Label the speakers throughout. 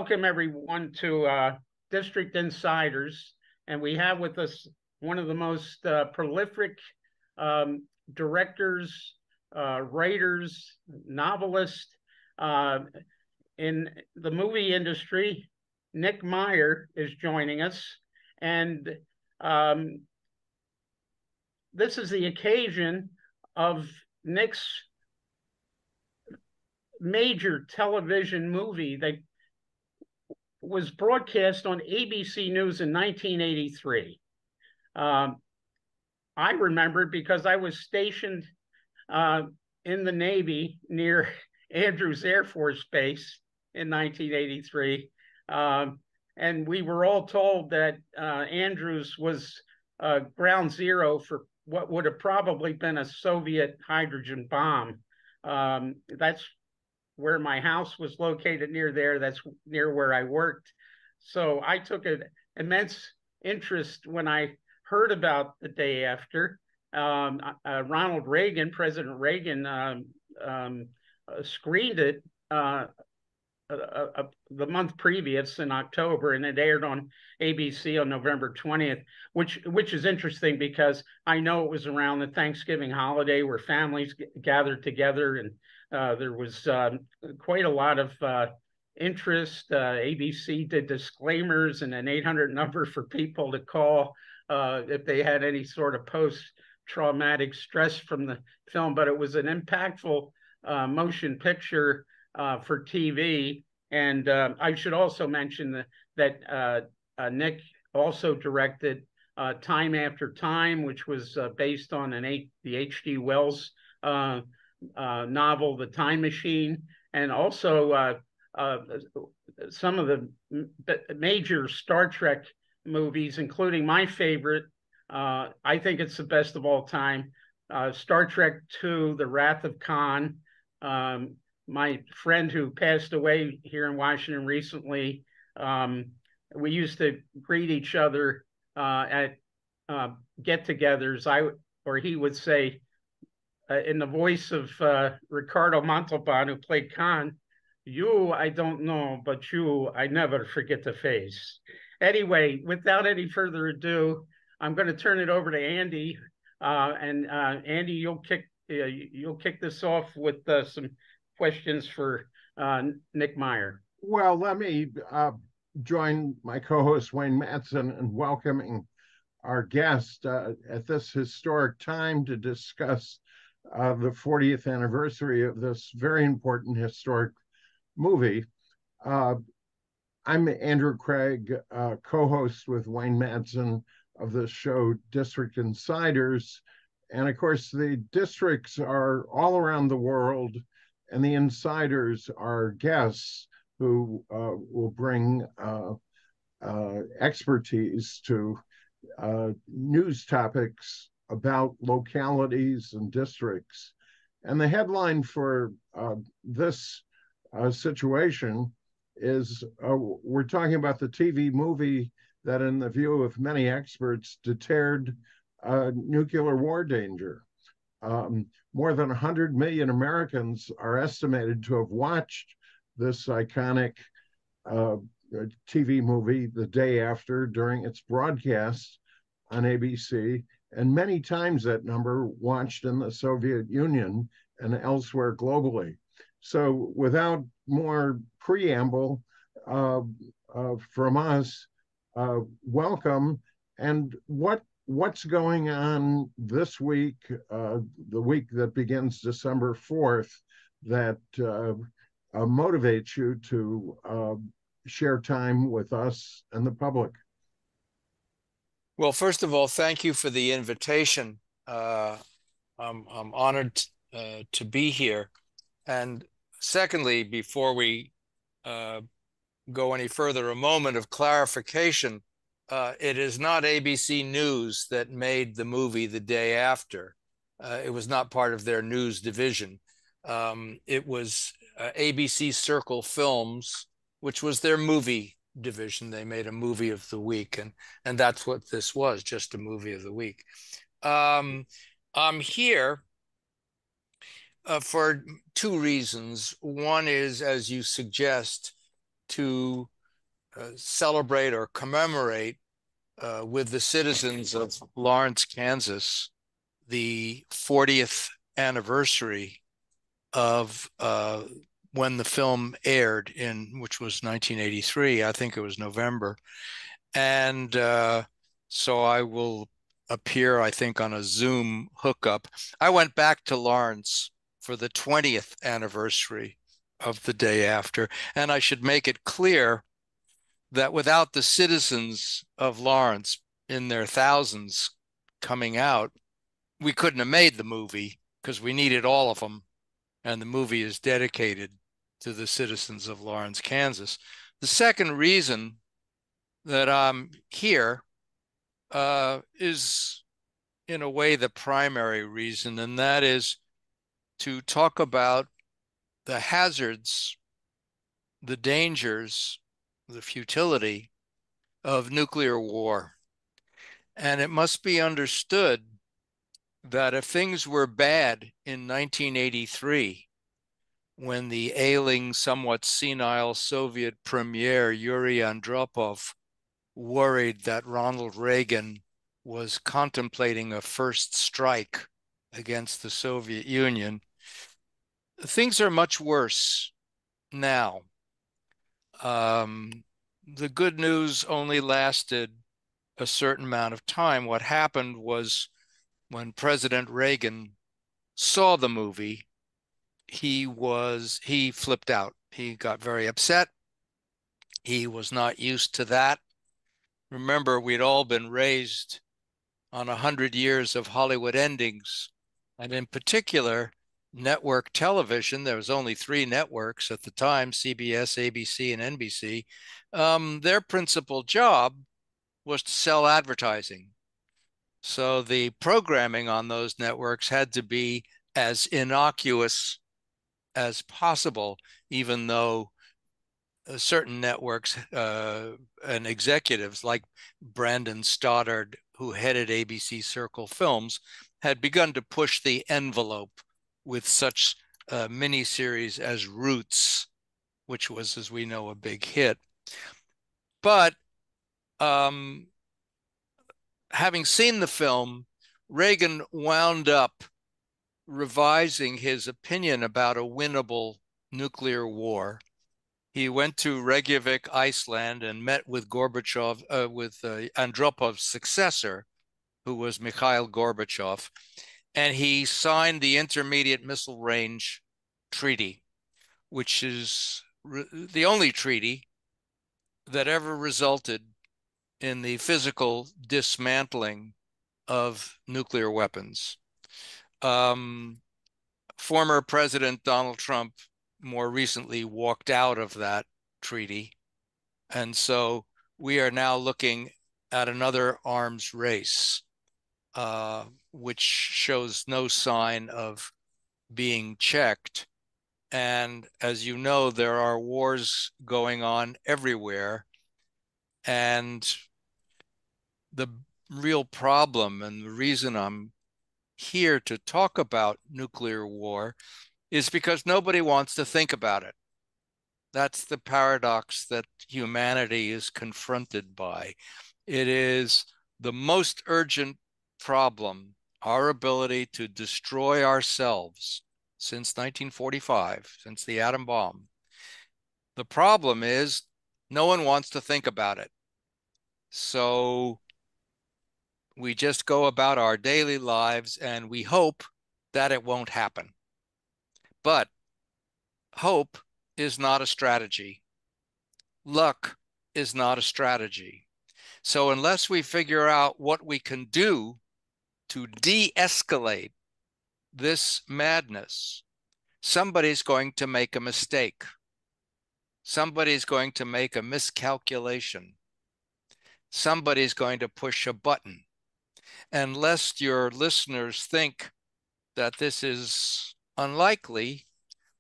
Speaker 1: welcome everyone to District Insiders. And we have with us one of the most prolific directors, writers, novelists in the movie industry. Nick Meyer is joining us. And this is the occasion of Nick's major television movie that was broadcast on ABC News in 1983. I remember because I was stationed in the Navy near Andrews Air Force Base in 1983. And we were all told that Andrews was ground zero for what would have probably been a Soviet hydrogen bomb. That's where my house was located near there. That's near where I worked. So I took an immense interest when I heard about the day after. Ronald Reagan, President Reagan, screened it the month previous in October, and it aired on ABC on November 20th, which is interesting because I know it was around the Thanksgiving holiday where families gathered together, and there was quite a lot of interest. ABC did disclaimers and an 800 number for people to call if they had any sort of post-traumatic stress from the film, but it was an impactful motion picture for TV. And I should also mention that Nick also directed Time After Time, which was based on the H.G. Wells novel, The Time Machine, and also some of the major Star Trek movies, including my favorite. I think it's the best of all time, Star Trek II, The Wrath of Khan. My friend who passed away here in Washington recently, we used to greet each other at get-togethers. He would say, in the voice of Ricardo Montalban, who played Khan, "You, I don't know, but you, I never forget the face." Anyway, without any further ado, I'm going to turn it over to Andy. Andy, you'll kick this off with some questions for Nick Meyer.
Speaker 2: Well, let me join my co-host Wayne Madsen in welcoming our guest at this historic time to discuss the 40th anniversary of this very important historic movie. I'm Andrew Craig, co-host with Wayne Madsen of the show District Insiders. And of course, the districts are all around the world, and the insiders are guests who will bring expertise to news topics about localities and districts. And the headline for this situation is we're talking about the TV movie that, in the view of many experts, deterred nuclear war danger. More than 100 million Americans are estimated to have watched this iconic TV movie the day after during its broadcast on ABC, and many times that number watched in the Soviet Union and elsewhere globally. So without more preamble from us, welcome. And what's going on this week, the week that begins December 4th, that motivates you to share time with us and the public?
Speaker 3: Well, first of all, thank you for the invitation. I'm honored to be here. And secondly, before we go any further, a moment of clarification. It is not ABC News that made the movie the day after. It was not part of their news division. It was ABC Circle Films, which was their movie division. They made a movie of the week, and that's what this was, just a movie of the week. I'm here for two reasons. One is, as you suggest, to celebrate or commemorate with the citizens of Lawrence, Kansas, the 40th anniversary of when the film aired which was 1983. I think it was November. And so I will appear, I think, on a Zoom hookup. I went back to Lawrence for the 20th anniversary of the day after. And I should make it clear that without the citizens of Lawrence in their thousands coming out, we couldn't have made the movie because we needed all of them. And the movie is dedicated to the citizens of Lawrence, Kansas. The second reason that I'm here is, in a way, the primary reason, and that is to talk about the hazards, the dangers, the futility of nuclear war. And it must be understood that if things were bad in 1983, when the ailing, somewhat senile Soviet premier Yuri Andropov worried that Ronald Reagan was contemplating a first strike against the Soviet Union, things are much worse now. The good news only lasted a certain amount of time. What happened was when President Reagan saw the movie, he flipped out. He got very upset. He was not used to that. Remember, we'd all been raised on 100 years of Hollywood endings, and in particular, network television. There was only 3 networks at the time, CBS, ABC, and NBC. Their principal job was to sell advertising. So the programming on those networks had to be as innocuous as possible, even though certain networks and executives like Brandon Stoddard, who headed ABC Circle Films, had begun to push the envelope with such miniseries as Roots, which was, as we know, a big hit. But having seen the film, Reagan wound up revising his opinion about a winnable nuclear war. He went to Reykjavik, Iceland, and met with Gorbachev, with Andropov's successor, who was Mikhail Gorbachev, and he signed the Intermediate Missile Range Treaty, which is the only treaty that ever resulted in the physical dismantling of nuclear weapons. Former President Donald Trump more recently walked out of that treaty. And so we are now looking at another arms race, which shows no sign of being checked. And as you know, there are wars going on everywhere. And the real problem, and the reason I'm here to talk about nuclear war, is because nobody wants to think about it. That's the paradox that humanity is confronted by. It is the most urgent problem, our ability to destroy ourselves since 1945, since the atom bomb. The problem is no one wants to think about it. So we just go about our daily lives and we hope that it won't happen. But hope is not a strategy. Luck is not a strategy. So unless we figure out what we can do to de-escalate this madness, somebody's going to make a mistake. Somebody's going to make a miscalculation. Somebody's going to push a button. And lest your listeners think that this is unlikely,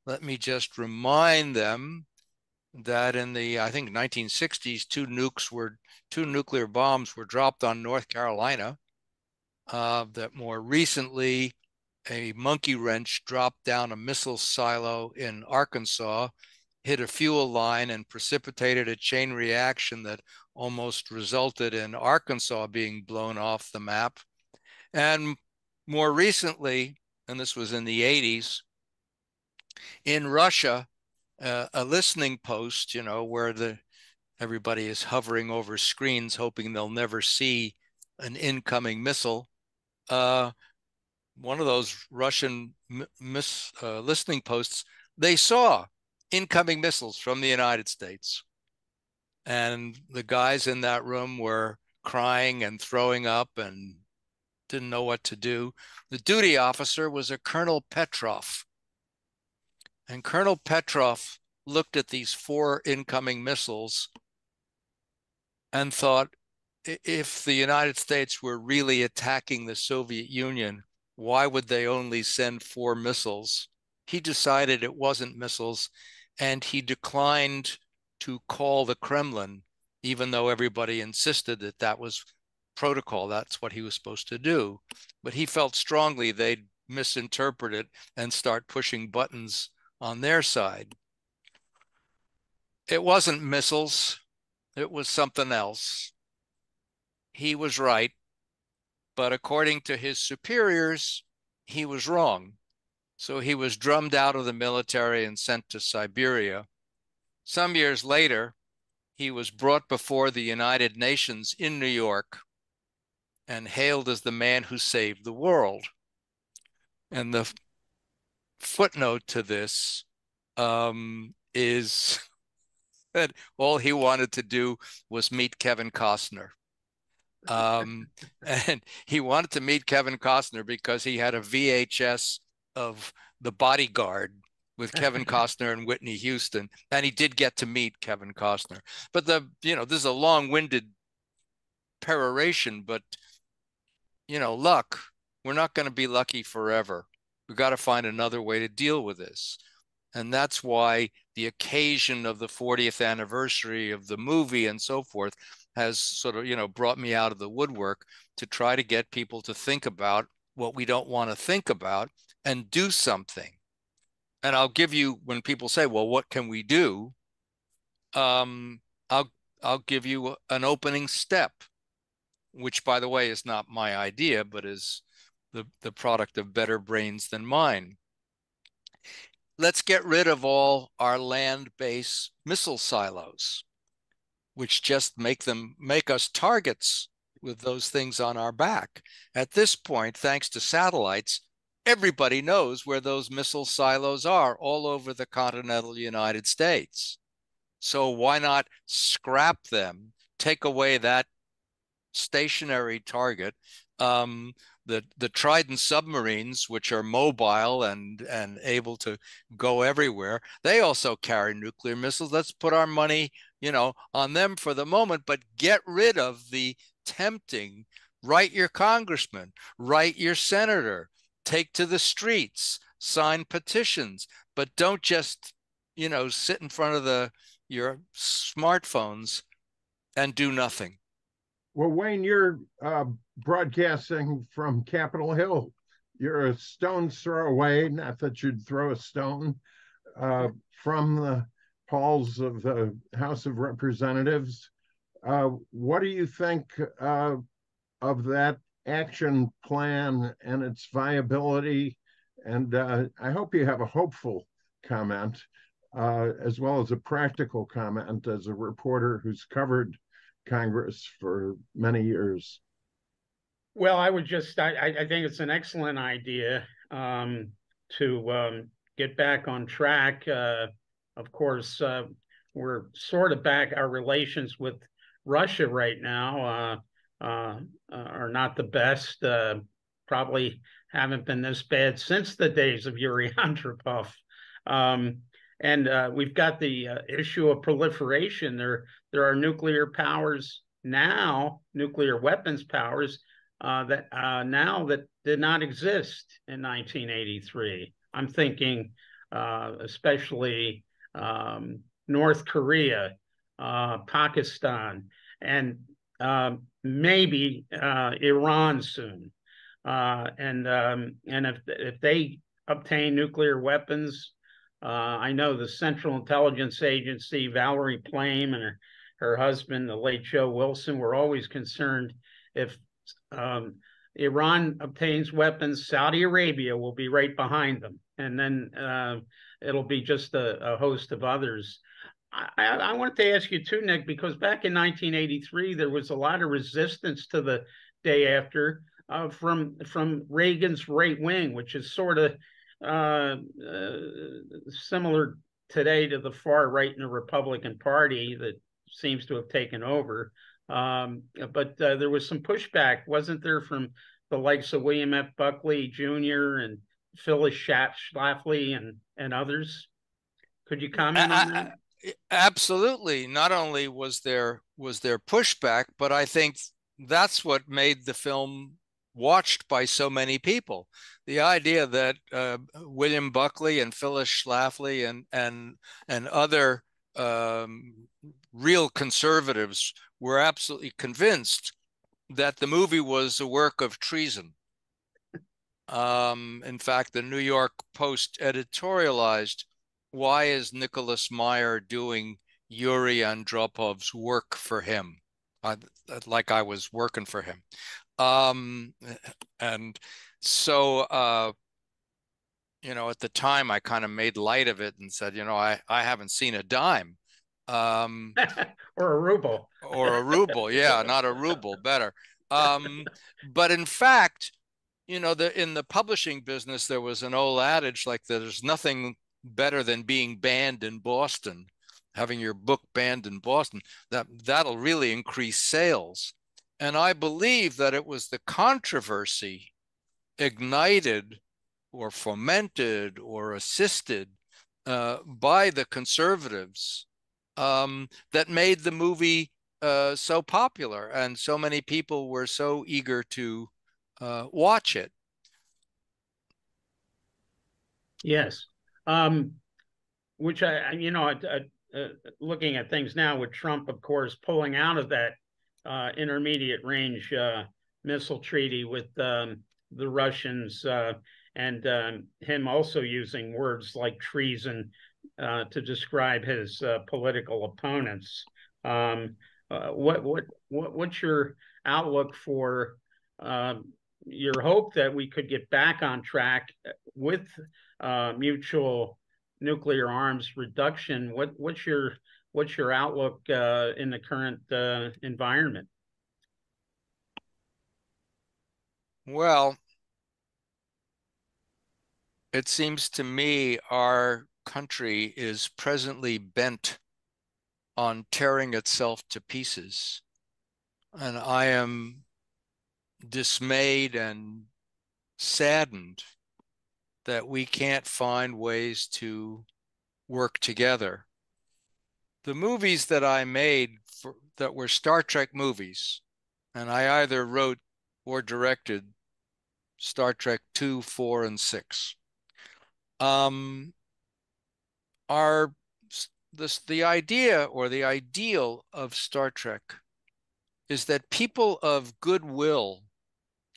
Speaker 3: let me just remind them that in the, I think, 1960s, 2 nuclear bombs were dropped on North Carolina. That more recently, a monkey wrench dropped down a missile silo in Arkansas, hit a fuel line and precipitated a chain reaction that almost resulted in Arkansas being blown off the map. And more recently, and this was in the 80s, in Russia, a listening post, where everybody is hovering over screens hoping they'll never see an incoming missile. One of those Russian listening posts, they saw incoming missiles from the United States. And the guys in that room were crying and throwing up and didn't know what to do. The duty officer was a Colonel Petrov. And Colonel Petrov looked at these 4 incoming missiles and thought, if the United States were really attacking the Soviet Union, why would they only send 4 missiles? He decided it wasn't missiles, and he declined to call the Kremlin, even though everybody insisted that that was protocol. That's what he was supposed to do. But he felt strongly they'd misinterpret it and start pushing buttons on their side. It wasn't missiles. It was something else. He was right, but according to his superiors, he was wrong. So he was drummed out of the military and sent to Siberia. Some years later, he was brought before the United Nations in New York and hailed as the man who saved the world. And the footnote to this is that all he wanted to do was meet Kevin Costner. And he wanted to meet Kevin Costner because he had a VHS of The Bodyguard with Kevin Costner and Whitney Houston, and he did get to meet Kevin Costner. But this is a long-winded peroration, but luck, we're not going to be lucky forever. We've got to find another way to deal with this. And that's why the occasion of the 40th anniversary of the movie and so forth has sort of, brought me out of the woodwork to try to get people to think about what we don't want to think about and do something. And I'll give you, when people say, well, what can we do? I'll give you an opening step, which, by the way, is not my idea, but is the product of better brains than mine. Let's get rid of all our land-based missile silos, which just make us targets with those things on our back. At this point, thanks to satellites, everybody knows where those missile silos are all over the continental United States. So why not scrap them, take away that stationary target? The Trident submarines, which are mobile and able to go everywhere, they also carry nuclear missiles. Let's put our money, on them for the moment, but get rid of the tempting, write your congressman, write your senator, take to the streets, sign petitions, but don't just, sit in front of your smartphones and do nothing.
Speaker 2: Well, Wayne, you're broadcasting from Capitol Hill. You're a stone's throw away, not that you'd throw a stone, from the halls of the House of Representatives. What do you think of that action plan and its viability? And I hope you have a hopeful comment, as well as a practical comment as a reporter who's covered Congress for many years.
Speaker 1: Well, I think it's an excellent idea to get back on track. Of course, we're sort of back. Our relations with Russia right now are not the best. Probably haven't been this bad since the days of Yuri Andropov. And we've got the issue of proliferation. There are nuclear powers now, nuclear weapons powers that did not exist in 1983. I'm thinking especially North Korea, Pakistan, and maybe Iran soon. And if they obtain nuclear weapons, I know the Central Intelligence Agency, Valerie Plame, and her husband, the late Joe Wilson, were always concerned if um, Iran obtains weapons, Saudi Arabia will be right behind them. And then it'll be just a host of others. I wanted to ask you too, Nick, because back in 1983, there was a lot of resistance to the day after from Reagan's right wing, which is sort of uh, uh, similar today to the far right in the Republican Party that seems to have taken over. But there was some pushback, wasn't there, from the likes of William F. Buckley Jr. and Phyllis Schlafly and others? Could you comment on that?
Speaker 3: Absolutely. Not only was there pushback, but I think that's what made the film watched by so many people. The idea that William Buckley and Phyllis Schlafly and other real conservatives were absolutely convinced that the movie was a work of treason. In fact, the New York Post editorialized, "Why is Nicholas Meyer doing Yuri Andropov's work for him?" Like I was working for him. And so, at the time, I kind of made light of it and said, I haven't seen a dime.
Speaker 1: Or a ruble.
Speaker 3: Or a ruble. Yeah, not a ruble, better. But in fact, in the publishing business, there was an old adage like there's nothing better than being banned in Boston, having your book banned in Boston. That'll really increase sales. And I believe that it was the controversy ignited or fomented or assisted by the conservatives that made the movie so popular, and so many people were so eager to watch it.
Speaker 1: Yes. Which looking at things now with Trump, of course, pulling out of that intermediate range missile treaty with the Russians, and him also using words like treason to describe his political opponents. What's your outlook for your hope that we could get back on track with mutual nuclear arms reduction? What's your outlook in the current environment?
Speaker 3: Well, it seems to me our country is presently bent on tearing itself to pieces. And I am dismayed and saddened that we can't find ways to work together. The movies that I made that were Star Trek movies, and I either wrote or directed Star Trek 2, 4, and 6, are the idea or the ideal of Star Trek is that people of goodwill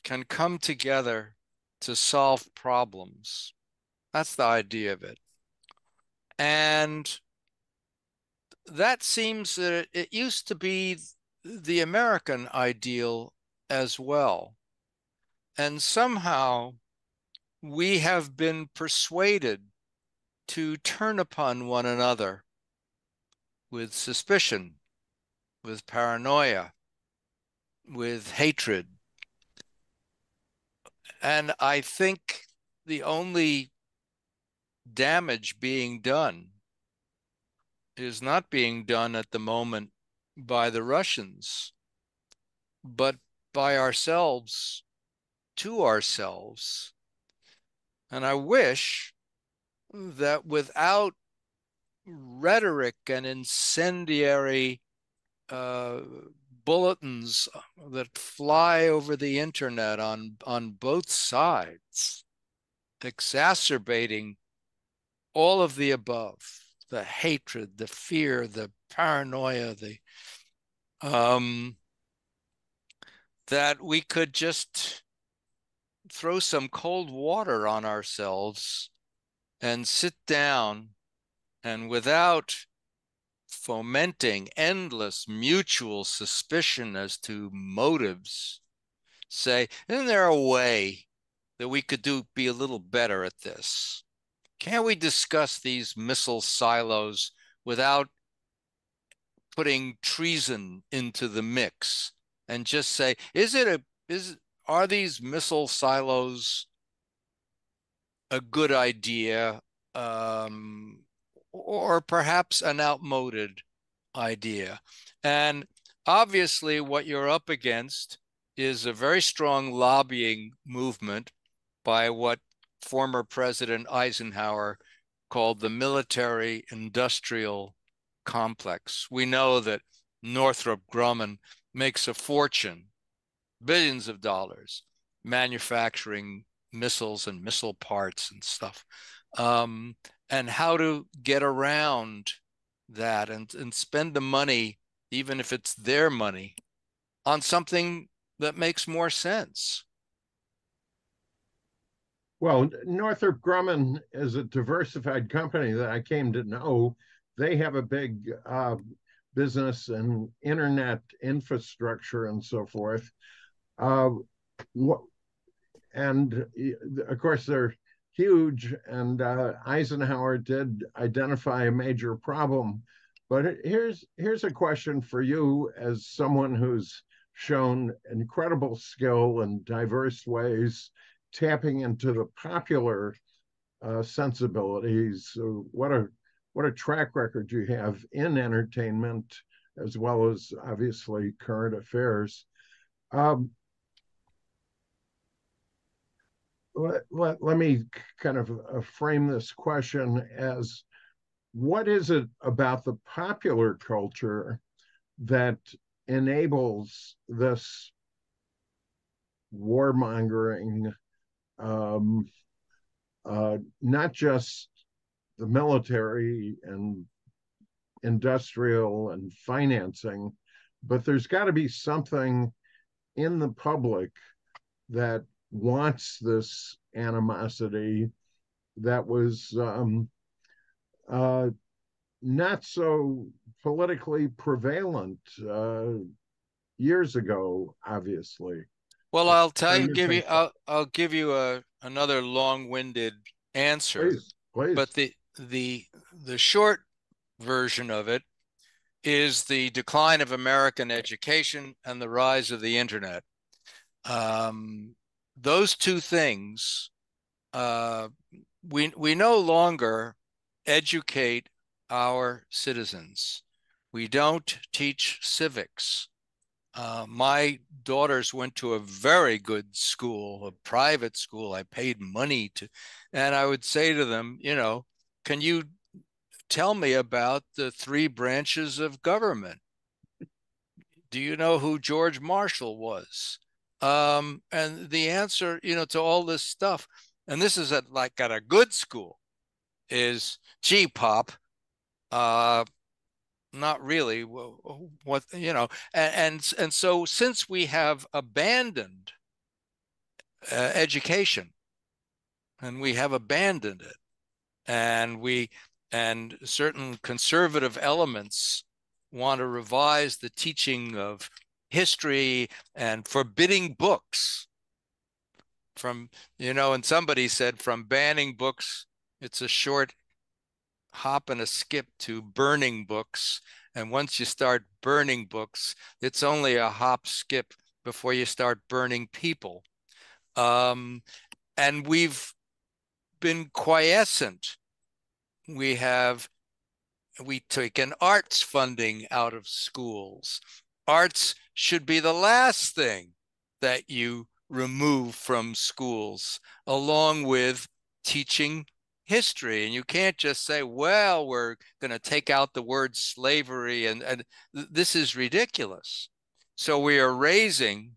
Speaker 3: can come together to solve problems. That's the idea of it. And that seems that it used to be the American ideal as well. And somehow we have been persuaded to turn upon one another with suspicion, with paranoia, with hatred. And I think the only damage being done is not being done at the moment by the Russians, but by ourselves to ourselves. And I wish that without rhetoric and incendiary bulletins that fly over the internet on both sides, exacerbating all of the above, the hatred, the fear, the paranoia, that we could just throw some cold water on ourselves and sit down and without fomenting endless mutual suspicion as to motives, say, isn't there a way that we could be a little better at this? Can't we discuss these missile silos without putting treason into the mix and just say, are these missile silos a good idea, or perhaps an outmoded idea? And obviously what you're up against is a very strong lobbying movement by what former President Eisenhower called the military industrial complex. We know that Northrop Grumman makes a fortune, billions of dollars, manufacturing missiles and missile parts and stuff. And how to get around that and spend the money, even if it's their money, on something that makes more sense.
Speaker 2: Well, Northrop Grumman is a diversified company that I came to know. They have a big business and internet infrastructure and so forth. And of course, they're huge. And Eisenhower did identify a major problem. But here's a question for you, as someone who's shown incredible skill in diverse ways, tapping into the popular sensibilities. What a track record you have in entertainment, as well as obviously current affairs. Let me kind of frame this question as, what is it about the popular culture that enables this warmongering, not just the military and industrial and financing, but there's got to be something in the public that wants this animosity that was not so politically prevalent years ago, obviously.
Speaker 3: Well, I'll give you another long-winded answer.
Speaker 2: Please.
Speaker 3: But the short version of it is the decline of American education and the rise of the internet. Those two things, we no longer educate our citizens. We don't teach civics. My daughters went to a very good school, a private school. I paid money to, and I would say to them, can you tell me about the three branches of government? Do you know who George Marshall was? And the answer, to all this stuff, and this is at a good school, is, gee, Pop, not really. What, and so since we have abandoned education, and we have abandoned it, and certain conservative elements want to revise the teaching of history and forbidding books from, and somebody said, from banning books, it's a short hop and a skip to burning books. And once you start burning books, it's only a hop skip before you start burning people. And we've been quiescent. We've taken arts funding out of schools. Arts should be the last thing that you remove from schools, along with teaching history. And you can't just say, well, we're going to take out the word slavery, and this is ridiculous. So we are raising,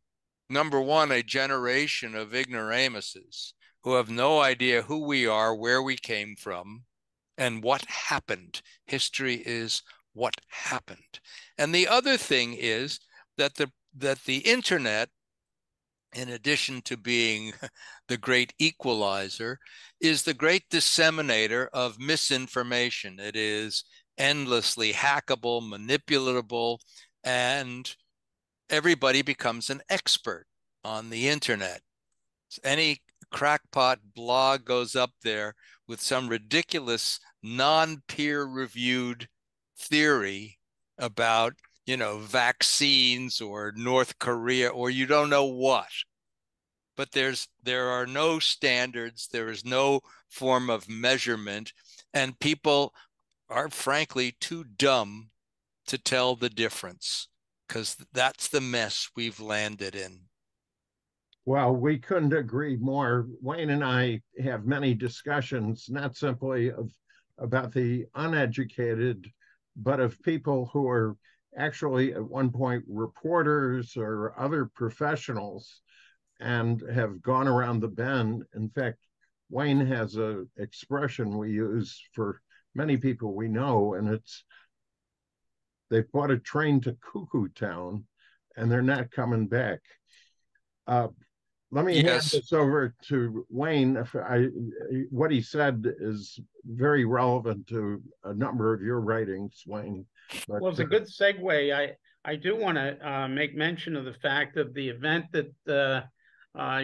Speaker 3: number one, a generation of ignoramuses who have no idea who we are, where we came from, and what happened. History is what happened. And the other thing is that the internet in addition to being the great equalizer, is the great disseminator of misinformation. It is endlessly hackable, manipulatable, and everybody becomes an expert on the internet. Any crackpot blog goes up there with some ridiculous non-peer-reviewed theory about, vaccines or North Korea or you don't know what. But there are no standards, there is no form of measurement, and people are frankly too dumb to tell the difference, because that's the mess we've landed in.
Speaker 2: Well, we couldn't agree more. Wayne and I have many discussions, not simply about the uneducated, but of people who are actually at one point reporters or other professionals and have gone around the bend. In fact, Wayne has an expression we use for many people we know, and it's they've bought a train to Cuckoo Town and they're not coming back. Let me hand this over to Wayne. What he said is very relevant to a number of your writings, Wayne.
Speaker 1: But, well, it's a good segue. I do want to make mention of the fact of the event that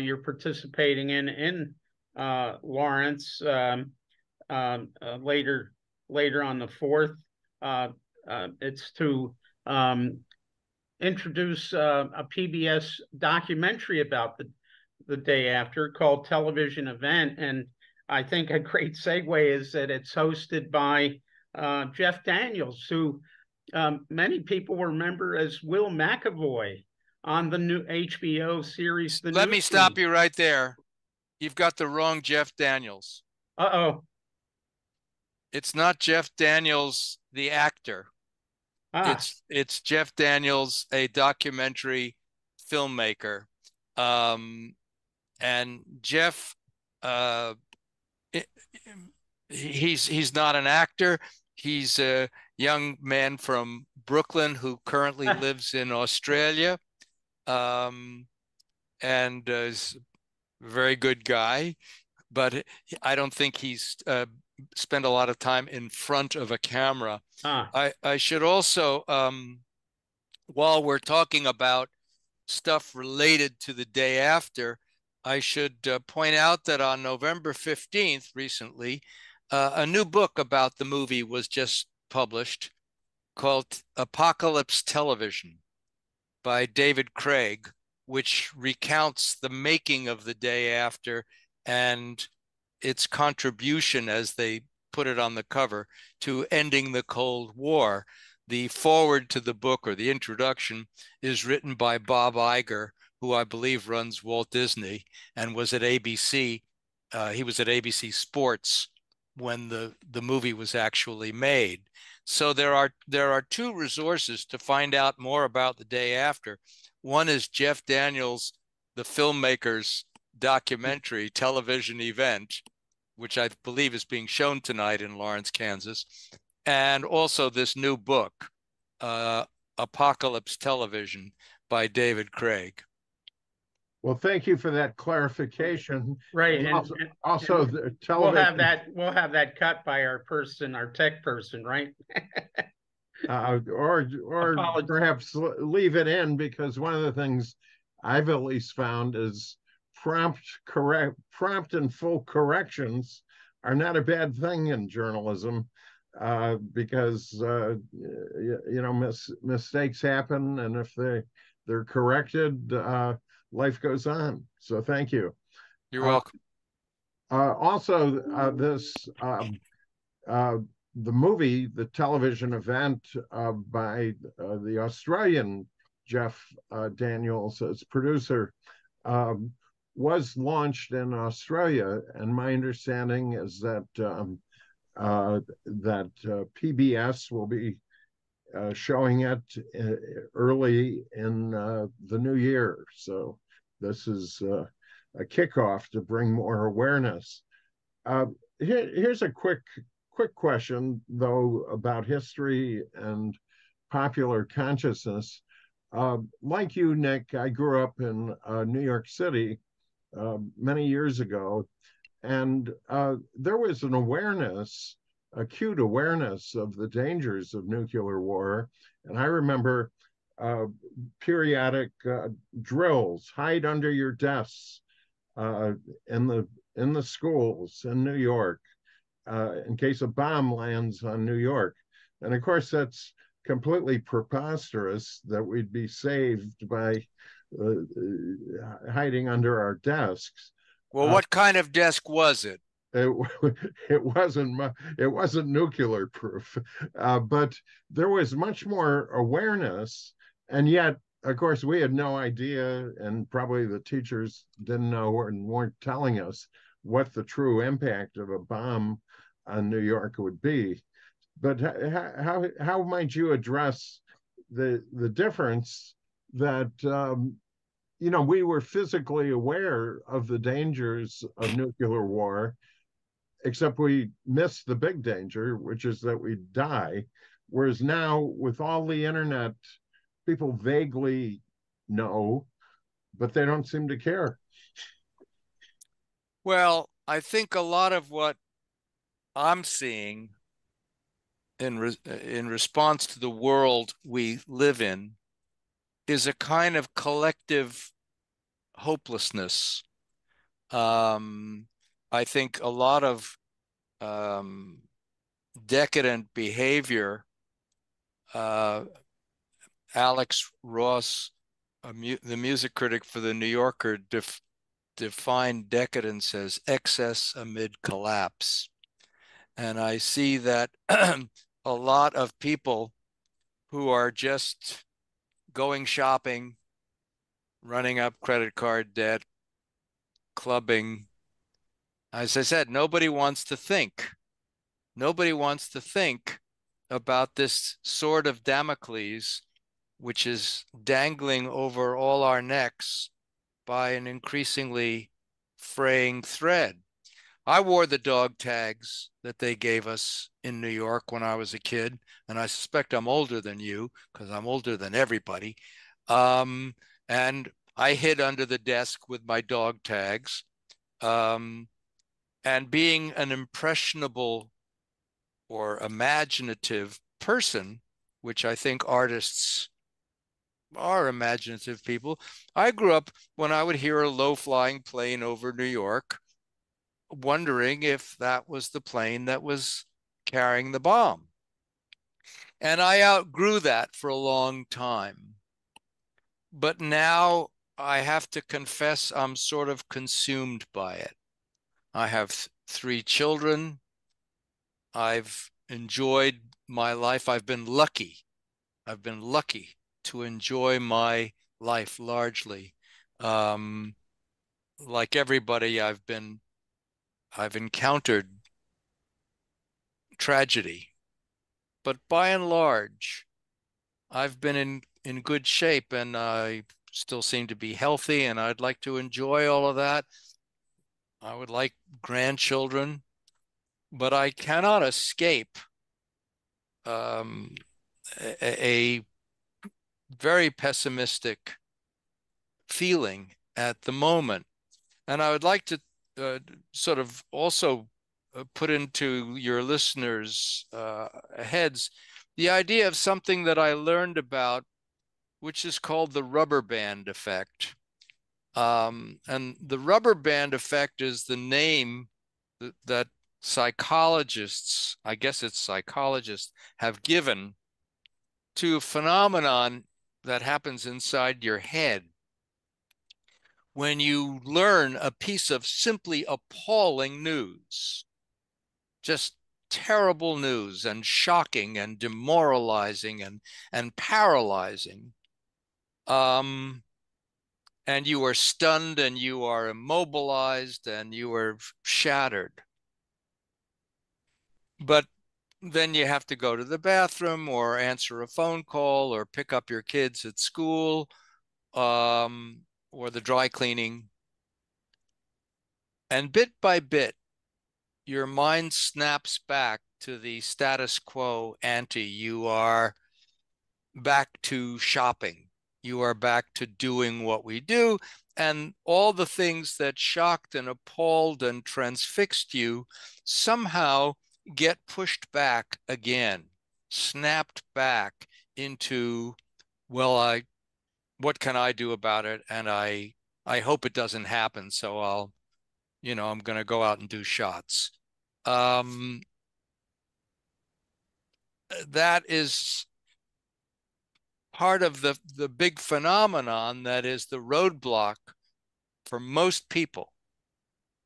Speaker 1: you're participating in Lawrence later on the 4th. It's to introduce a PBS documentary about the day after called Television Event. And I think a great segue is that it's hosted by Jeff Daniels, who many people remember as Will McAvoy on the new HBO series.
Speaker 3: Let me stop you right there. You've got the wrong Jeff Daniels.
Speaker 1: Uh-oh.
Speaker 3: It's not Jeff Daniels, the actor. It's Jeff Daniels, a documentary filmmaker. And Jeff, he's not an actor. He's a young man from Brooklyn who currently lives in Australia, and is a very good guy. But I don't think he's spent a lot of time in front of a camera. I should also, while we're talking about stuff related to the day after, I should point out that on November 15th, recently, a new book about the movie was just published called Apocalypse Television by David Craig, which recounts the making of the day after and its contribution, as they put it on the cover, to ending the Cold War. The foreword to the book, or the introduction, is written by Bob Iger, who I believe runs Walt Disney and was at ABC. He was at ABC Sports when the movie was actually made. So there are two resources to find out more about the day after. One is Jeff Daniels, the filmmaker's documentary Television Event, which I believe is being shown tonight in Lawrence, Kansas, and also this new book, Apocalypse Television by David Craig.
Speaker 2: Well, thank you for that clarification.
Speaker 1: Right, and
Speaker 2: also the television.
Speaker 1: We'll have that cut by our tech person, right?
Speaker 2: Or perhaps leave it in, because one of the things I've at least found is prompt and full corrections are not a bad thing in journalism, because mistakes happen, and if they're corrected, life goes on. So thank you.
Speaker 3: You're welcome.
Speaker 2: Also, the movie, the television event by the Australian Jeff Daniels as producer, was launched in Australia, and my understanding is that PBS will be showing it early in the new year. So this is a kickoff to bring more awareness. Here's a quick question, though, about history and popular consciousness. Like you, Nick, I grew up in New York City many years ago, and there was an awareness, acute awareness of the dangers of nuclear war. And I remember uh, periodic drills, hide under your desks uh, in the schools in New York in case a bomb lands on New York. And of course, that's completely preposterous that we'd be saved by hiding under our desks.
Speaker 3: Well, what kind of desk was it?
Speaker 2: It, it wasn't nuclear proof, but there was much more awareness, and yet, of course, we had no idea, and probably the teachers didn't know and weren't telling us what the true impact of a bomb on New York would be. But how might you address the difference that we were physically aware of the dangers of nuclear war, except we missed the big danger, which is that we die. Whereas now, with all the internet, people vaguely know, but they don't seem to care.
Speaker 3: Well, I think a lot of what I'm seeing in response to the world we live in is a kind of collective hopelessness. I think a lot of decadent behavior. Alex Ross, the music critic for the New Yorker, defined decadence as excess amid collapse. And I see that a lot of people who are just going shopping, running up credit card debt, clubbing. As I said, nobody wants to think. Nobody wants to think about this sword of Damocles, which is dangling over all our necks by an increasingly fraying thread. I wore the dog tags that they gave us in New York when I was a kid, and I suspect I'm older than you because I'm older than everybody. And I hid under the desk with my dog tags. And being an impressionable or imaginative person, which I think artists are imaginative people, I grew up when I would hear a low-flying plane over New York, wondering if that was the plane that was carrying the bomb. And I outgrew that for a long time. But now I have to confess I'm sort of consumed by it. I have 3 children. I've enjoyed my life. I've been lucky to enjoy my life largely. Like everybody, I've encountered tragedy, but by and large, I've been in good shape, and I still seem to be healthy, and I'd like to enjoy all of that. I would like grandchildren, but I cannot escape a very pessimistic feeling at the moment. And I would like to sort of also put into your listeners' heads the idea of something that I learned about, which is called the rubber band effect. And the rubber band effect is the name that psychologists, I guess it's psychologists, have given to a phenomenon that happens inside your head when you learn a piece of simply appalling news, just terrible news and shocking and demoralizing and paralyzing. And you are stunned and you are immobilized and you are shattered. But then you have to go to the bathroom or answer a phone call or pick up your kids at school, or the dry cleaning. And bit by bit, your mind snaps back to the status quo ante. You are back to shopping. you are back to doing what we do. And all the things that shocked and appalled and transfixed you somehow get pushed back again, snapped back into, well, what can I do about it? And I hope it doesn't happen. So I'm going to go out and do shots. That is part of the big phenomenon that is the roadblock for most people,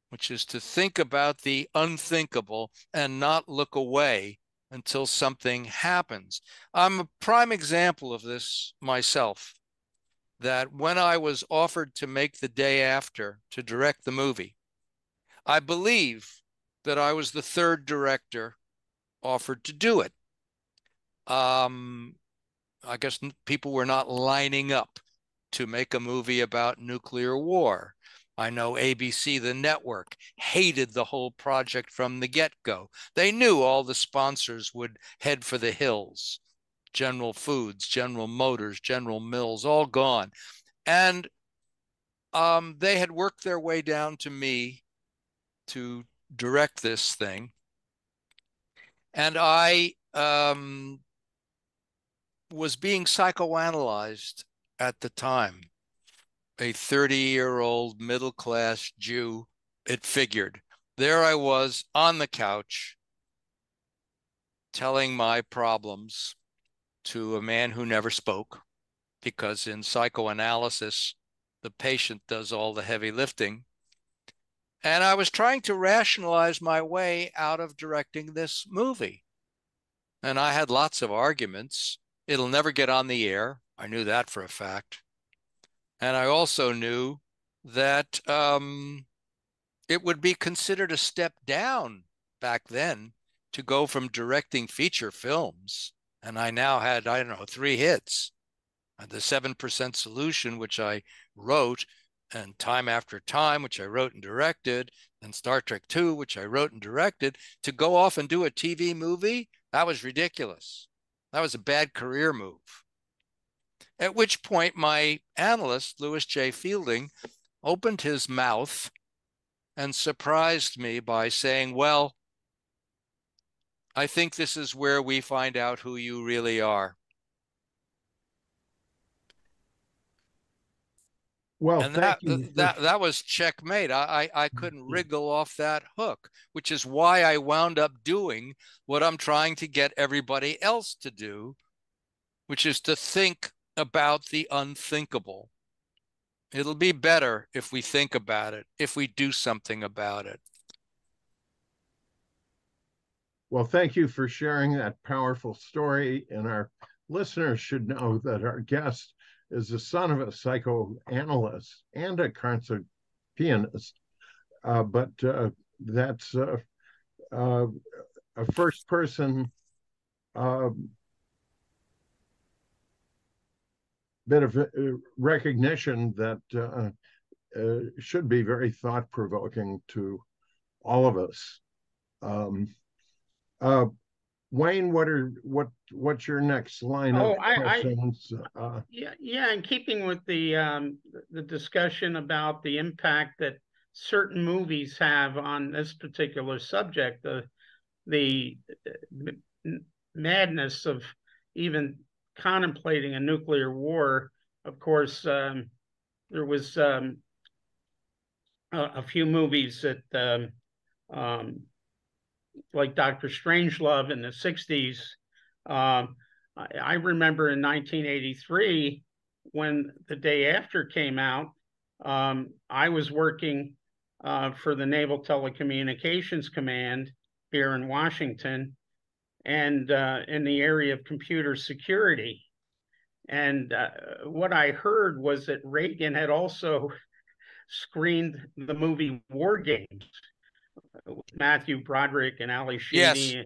Speaker 3: which is to think about the unthinkable and not look away until something happens. I'm a prime example of this myself, that when I was offered to make The Day After, to direct the movie, I believe that I was the third director offered to do it. I guess people were not lining up to make a movie about nuclear war. I know ABC, the network, hated the whole project from the get-go. They knew all the sponsors would head for the hills. General Foods, General Motors, General Mills, all gone. And they had worked their way down to me to direct this thing. And I was being psychoanalyzed at the time. A 30-year-old middle-class Jew, it figured. There I was on the couch telling my problems to a man who never spoke, because in psychoanalysis, the patient does all the heavy lifting. And I was trying to rationalize my way out of directing this movie. And I had lots of arguments. It'll never get on the air. I knew that for a fact. And I also knew that it would be considered a step down back then to go from directing feature films. And I now had, 3 hits. The 7% Solution, which I wrote, and Time After Time, which I wrote and directed, and Star Trek II, which I wrote and directed. To go off and do a TV movie, that was ridiculous. That was a bad career move. At which point my analyst, Louis J. Fielding, opened his mouth and surprised me by saying, well, I think this is where we find out who you really are.
Speaker 2: Well,
Speaker 3: And
Speaker 2: thank you.
Speaker 3: that was checkmate. I couldn't wriggle off that hook, which is why I wound up doing what I'm trying to get everybody else to do, which is to think about the unthinkable. It'll be better if we think about it, if we do something about it.
Speaker 2: Well, thank you for sharing that powerful story. And our listeners should know that our guest is the son of a psychoanalyst and a concert pianist. But that's a first person bit of recognition that should be very thought provoking to all of us. Wayne, what's your next line of questions?
Speaker 1: Yeah. In keeping with the discussion about the impact that certain movies have on this particular subject, the madness of even contemplating a nuclear war. Of course, there was a few movies that like Dr. Strangelove in the 60s. I remember in 1983, when The Day After came out, I was working for the Naval Telecommunications Command here in Washington, and in the area of computer security. And what I heard was that Reagan had also screened the movie War Games, Matthew Broderick and Ali Sheedy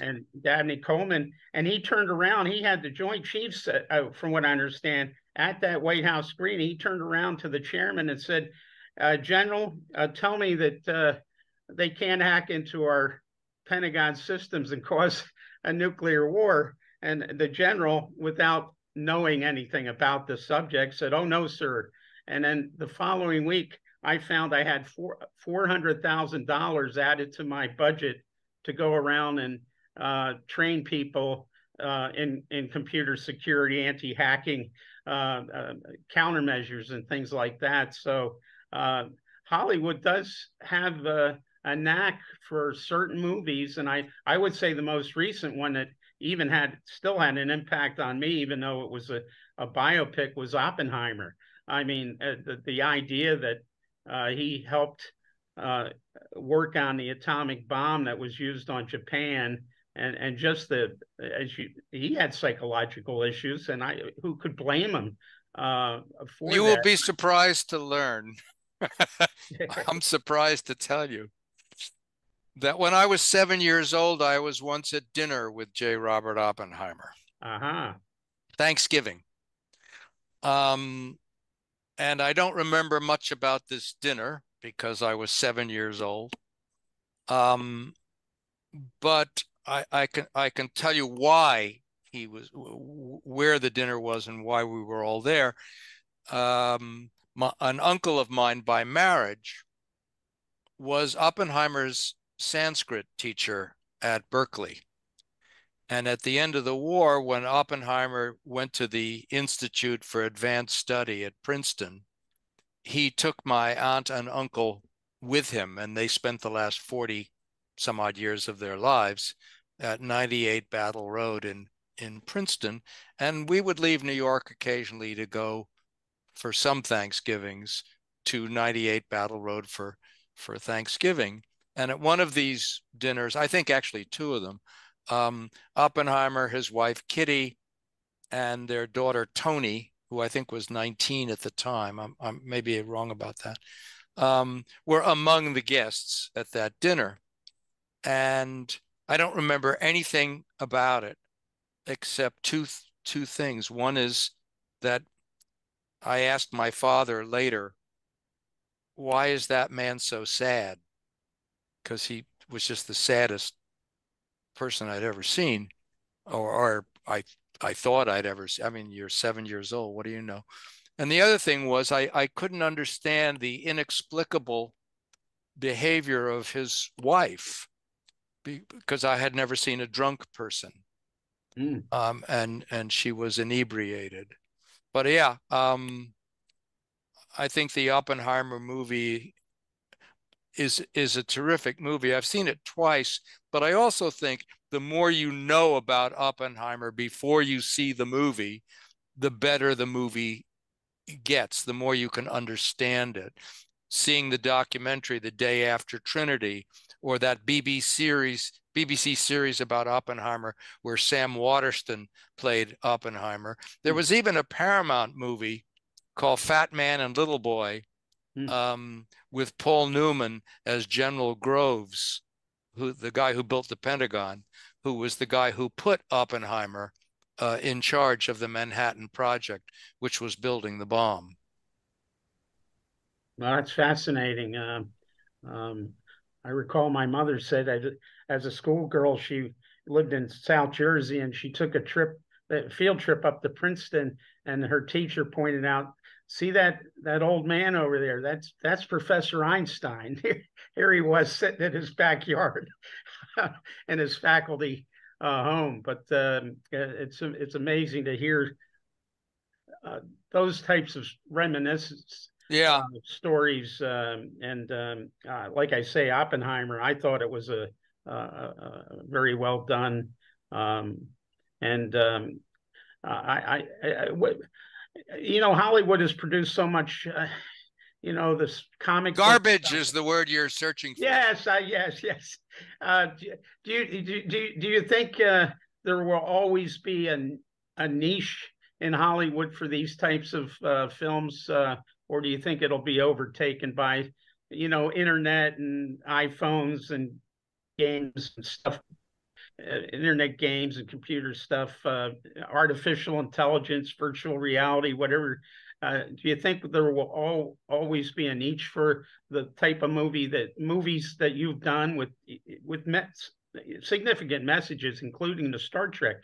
Speaker 1: and Dabney Coleman. And he turned around, he had the Joint Chiefs, from what I understand, at that White House screening. He turned around to the chairman and said, General, tell me that they can't hack into our Pentagon systems and cause a nuclear war. And the general, without knowing anything about the subject, said, "Oh no, sir." And then the following week, I found I had $400,000 added to my budget to go around and train people in computer security, anti-hacking countermeasures, and things like that. So Hollywood does have a knack for certain movies, and I would say the most recent one that even still had an impact on me, even though it was a biopic, was Oppenheimer. I mean, the idea that he helped work on the atomic bomb that was used on Japan, and just he had psychological issues, and who could blame him for
Speaker 3: You
Speaker 1: that?
Speaker 3: will be surprised to learn. I'm surprised to tell you that when I was 7 years old, I was once at dinner with J. Robert Oppenheimer. Thanksgiving. And I don't remember much about this dinner because I was 7 years old. But I can tell you why where the dinner was and why we were all there. An uncle of mine by marriage was Oppenheimer's Sanskrit teacher at Berkeley. And at the end of the war, when Oppenheimer went to the Institute for Advanced Study at Princeton, he took my aunt and uncle with him, and they spent the last 40 some odd years of their lives at 98 Battle Road in Princeton. And we would leave New York occasionally to go for some Thanksgivings to 98 Battle Road for Thanksgiving. And at one of these dinners, I think actually two of them, Oppenheimer, his wife Kitty, and their daughter Tony, who I think was 19 at the time, I'm maybe wrong about that, were among the guests at that dinner. And I don't remember anything about it except two things. One is that I asked my father later, why is that man so sad? Because he was just the saddest person I'd ever seen, or I thought I'd ever seen. I mean, you're 7 years old. What do you know? And the other thing was I couldn't understand the inexplicable behavior of his wife because I had never seen a drunk person. And she was inebriated. But yeah, I think the Oppenheimer movie is a terrific movie. I've seen it twice, but I also think the more you know about Oppenheimer before you see the movie, the better the movie gets, the more you can understand it. Seeing the documentary The Day After Trinity, or that BBC series about Oppenheimer where Sam Waterston played Oppenheimer. There was even a Paramount movie called Fat Man and Little Boy, with Paul Newman as General Groves, the guy who built the Pentagon, who was the guy who put Oppenheimer in charge of the Manhattan Project, which was building the bomb.
Speaker 1: Well, that's fascinating. I recall my mother said that as a schoolgirl, she lived in South Jersey, and she took a field trip up to Princeton, and her teacher pointed out, see that old man over there? That's Professor Einstein. Here he was sitting in his backyard in his faculty home. But it's amazing to hear those types of reminiscence stories. And like I say, Oppenheimer, I thought it was a very well done. Hollywood has produced so much. This comic
Speaker 3: garbage is the word you're searching for.
Speaker 1: Yes, yes. Do you think there will always be a niche in Hollywood for these types of films, or do you think it'll be overtaken by, internet and iPhones and games and stuff, internet games and computer stuff, artificial intelligence, virtual reality, whatever? Do you think there will always be a niche for the type of movies that you've done with significant messages, including the Star Trek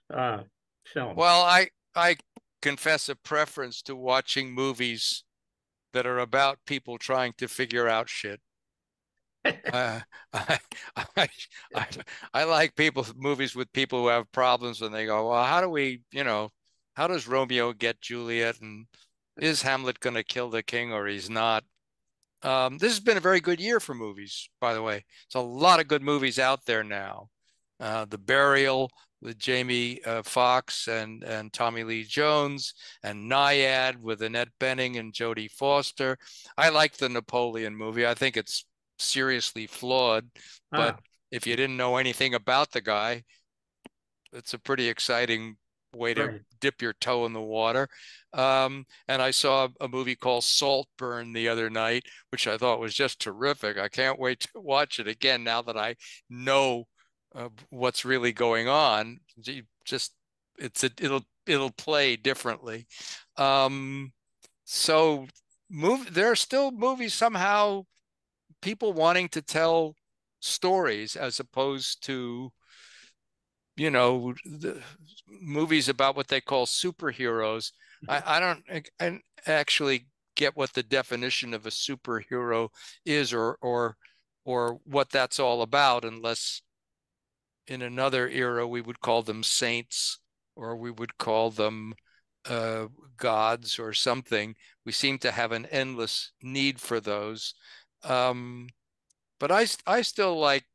Speaker 1: film?
Speaker 3: Well, I confess a preference to watching movies that are about people trying to figure out shit. Uh, I, I, I, I like movies with people who have problems and they go, well, how do we, how does Romeo get Juliet? And is Hamlet going to kill the king or he's not? This has been a very good year for movies, by the way. There's a lot of good movies out there now. The Burial with Jamie Foxx and Tommy Lee Jones, and Naiad with Annette Bening and Jodie Foster. I like the Napoleon movie. I think it's seriously flawed, but if you didn't know anything about the guy, it's a pretty exciting way to dip your toe in the water. And I saw a movie called Saltburn the other night, which I thought was just terrific. I can't wait to watch it again now that I know what's really going on. It'll play differently. So there are still movies somehow, people wanting to tell stories as opposed to the movies about what they call superheroes. I don't actually get what the definition of a superhero is or what that's all about, unless in another era we would call them saints or we would call them gods or something. We seem to have an endless need for those. But I still like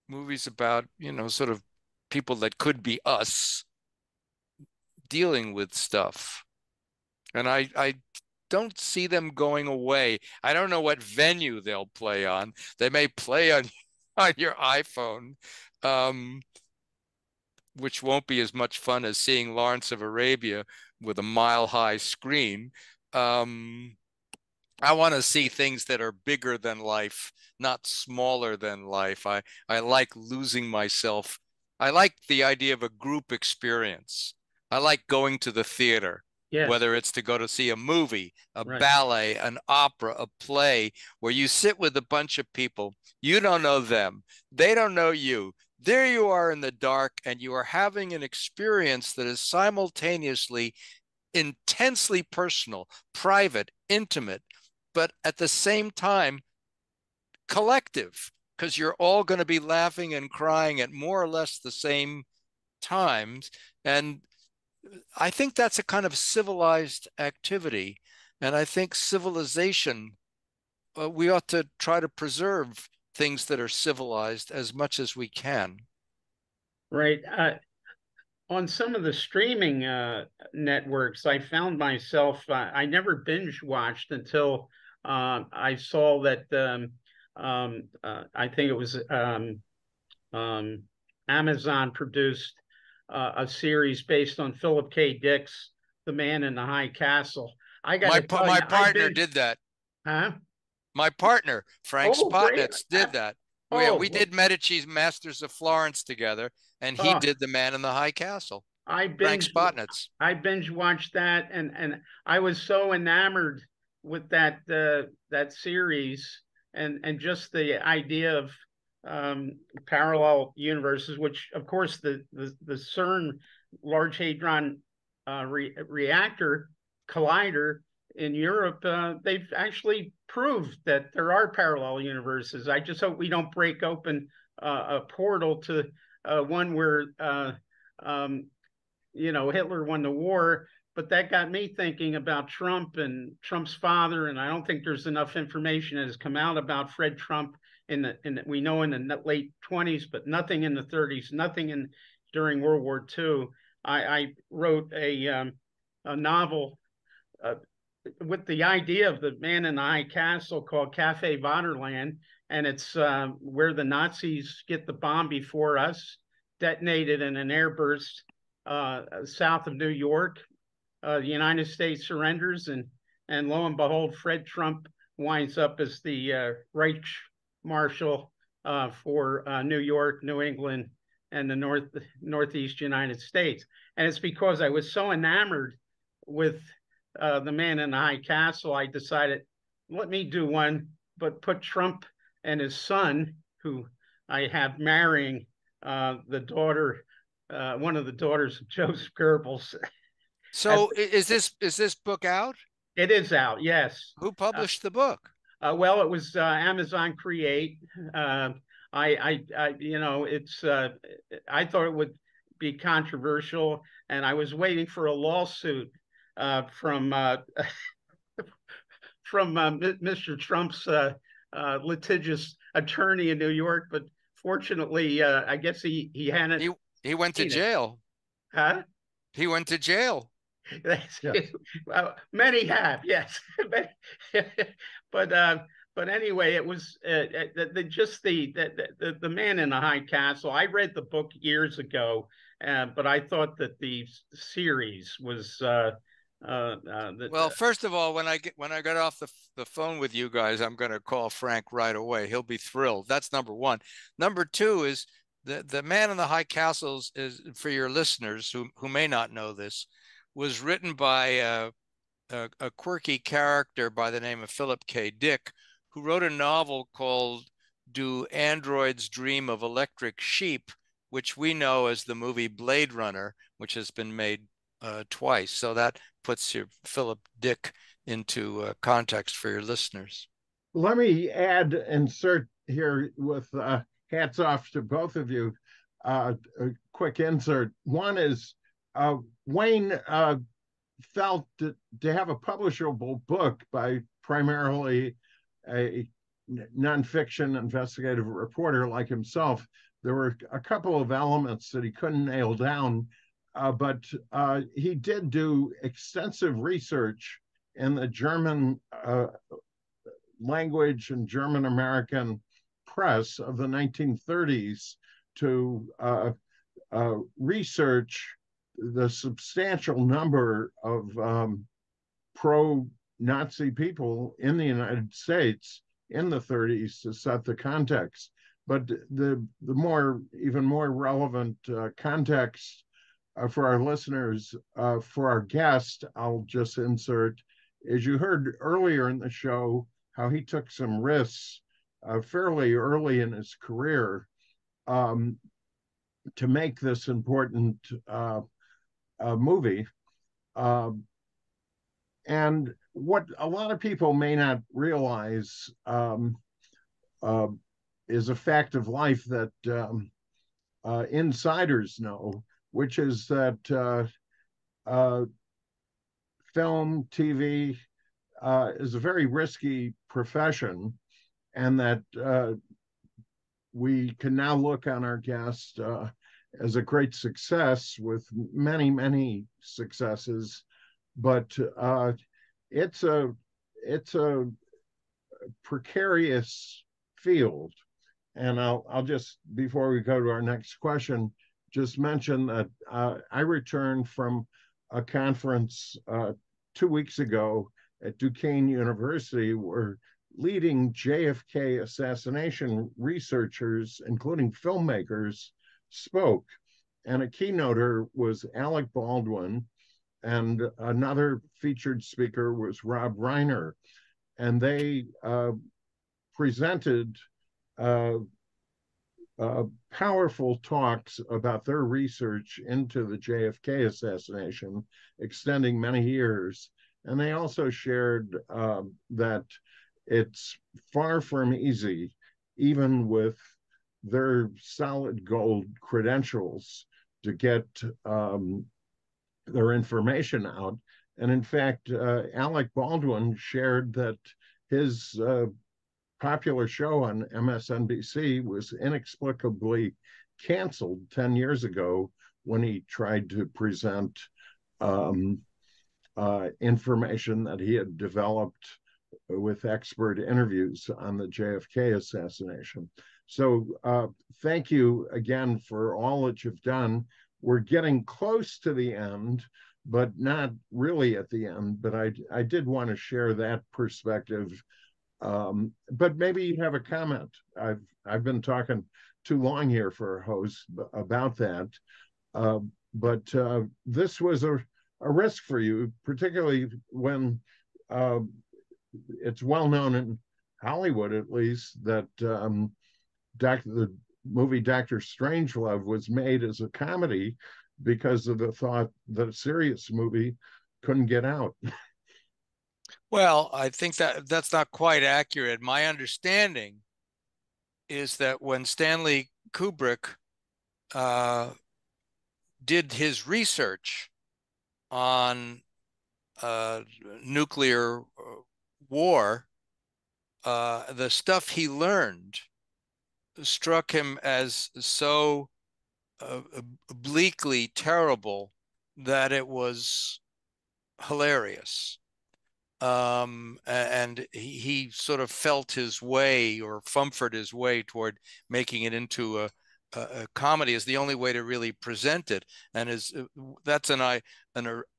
Speaker 3: movies about, sort of people that could be us dealing with stuff. And I don't see them going away. I don't know what venue they'll play on. They may play on your iPhone, which won't be as much fun as seeing Lawrence of Arabia with a mile-high screen. I want to see things that are bigger than life, not smaller than life. I like losing myself. I like the idea of a group experience. I like going to the theater, whether it's to go to see a movie, a ballet, an opera, a play, where you sit with a bunch of people. You don't know them. They don't know you. There you are in the dark, and you are having an experience that is simultaneously intensely personal, private, intimate, but at the same time collective, because you're all going to be laughing and crying at more or less the same times. And I think that's a kind of civilized activity. And I think civilization, we ought to try to preserve things that are civilized as much as we can.
Speaker 1: Right. On some of the streaming networks, I found myself, I never binge watched until I saw that I think it was Amazon produced a series based on Philip K. Dick's The Man in the High Castle. I got to tell
Speaker 3: my
Speaker 1: you,
Speaker 3: partner did that.
Speaker 1: Huh?
Speaker 3: My partner, Frank Spotnitz, did that. We did Medici's Masters of Florence together, and he did The Man in the High Castle. Frank Spotnitz.
Speaker 1: I binge watched that, and I was so enamored with that series and just the idea of parallel universes, which of course the CERN Large Hadron Reactor Collider in Europe, they've actually proved that there are parallel universes. I just hope we don't break open a portal to one where Hitler won the war. But that got me thinking about Trump and Trump's father, and I don't think there's enough information that has come out about Fred Trump we know in the late 20s, but nothing in the 30s, nothing during World War II. I wrote a novel with the idea of the Man in the High Castle called Cafe Vaterland, and it's where the Nazis get the bomb before us, detonated in an airburst south of New York. The United States surrenders, and lo and behold, Fred Trump winds up as the Reich Marshal for New York, New England, and the Northeast United States. And it's because I was so enamored with The Man in the High Castle, I decided, let me do one, but put Trump and his son, who I have marrying the daughter, one of the daughters of Joseph Goebbels.
Speaker 3: So is this book out?
Speaker 1: It is out, yes.
Speaker 3: Who published the book?
Speaker 1: Well, it was Amazon Create. Uh, you know, it's. I thought it would be controversial, and I was waiting for a lawsuit from Mr. Trump's litigious attorney in New York, but fortunately, I guess he hadn't.
Speaker 3: He went to jail.
Speaker 1: Huh?
Speaker 3: He went to jail.
Speaker 2: Yes.
Speaker 1: Well, many have, yes, but anyway, it was the man in the high castle. I read the book years ago, but I thought that the series was
Speaker 3: well, first of all, when I got off the phone with you guys, I'm going to call Frank right away. He'll be thrilled. That's number one. Number two is the Man in the High Castles is, for your listeners who may not know this, was written by a quirky character by the name of Philip K. Dick, who wrote a novel called Do Androids Dream of Electric Sheep, which we know as the movie Blade Runner, which has been made twice. So that puts your Philip Dick into context for your listeners.
Speaker 2: Let me insert here with hats off to both of you. A quick insert. One is Wayne felt to have a publishable book by primarily a nonfiction investigative reporter like himself. There were a couple of elements that he couldn't nail down, but he did do extensive research in the German language and German American press of the 1930s to research the substantial number of pro-Nazi people in the United States in the 30s to set the context. But the even more relevant context for our listeners, for our guest, I'll just insert, as you heard earlier in the show, how he took some risks fairly early in his career to make this important movie. And what a lot of people may not realize is a fact of life that insiders know, which is that film, TV is a very risky profession, and that we can now look on our guest as a great success with many, many successes, but it's a precarious field. And I'll just, before we go to our next question, just mention that I returned from a conference 2 weeks ago at Duquesne University, where leading JFK assassination researchers, including filmmakers, spoke. And a keynoter was Alec Baldwin, and another featured speaker was Rob Reiner. And they presented powerful talks about their research into the JFK assassination, extending many years. And they also shared that it's far from easy, even with their solid gold credentials, to get their information out. And in fact, Alec Baldwin shared that his popular show on MSNBC was inexplicably canceled 10 years ago when he tried to present information that he had developed with expert interviews on the JFK assassination. So thank you again for all that you've done. We're getting close to the end, but not really at the end. But I did want to share that perspective. But maybe you have a comment. I've been talking too long here for a host about that. But this was a risk for you, particularly when it's well known in Hollywood, at least, that the movie Dr. Strangelove was made as a comedy, because of the thought that a serious movie couldn't get out.
Speaker 3: Well, I think that that's not quite accurate. My understanding is that when Stanley Kubrick did his research on nuclear war, the stuff he learned struck him as so bleakly terrible that it was hilarious. And he sort of felt his way or fumfered his way toward making it into a comedy is the only way to really present it. And that's an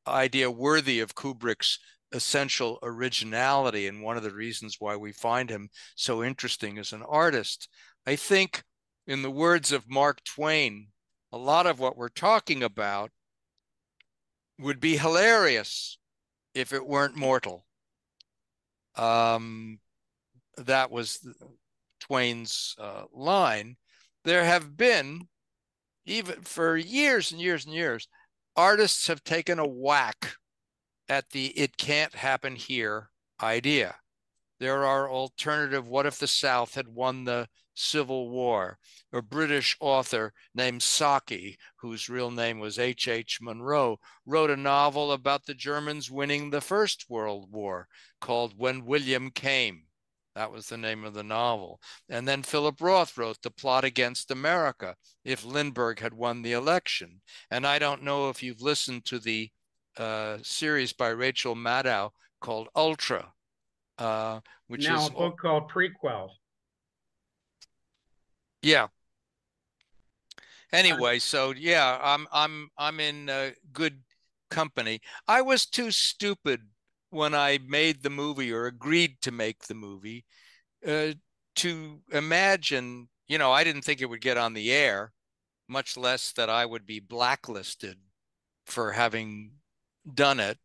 Speaker 3: idea worthy of Kubrick's essential originality, and one of the reasons why we find him so interesting as an artist. I think, in the words of Mark Twain, a lot of what we're talking about would be hilarious if it weren't mortal. That was Twain's line. There have been, even for years and years and years, artists have taken a whack at the "it can't happen here" idea. There are alternative, what if the South had won the Civil War? A British author named Saki, whose real name was H.H. Munro, wrote a novel about the Germans winning the First World War called When William Came. That was the name of the novel. And then Philip Roth wrote The Plot Against America, if Lindbergh had won the election. And I don't know if you've listened to the series by Rachel Maddow called Ultra, which
Speaker 1: now
Speaker 3: is
Speaker 1: a book called Prequel.
Speaker 3: Yeah. Anyway, so yeah, I'm in good company. I was too stupid when I made the movie or agreed to make the movie to imagine, I didn't think it would get on the air, much less that I would be blacklisted for having done it.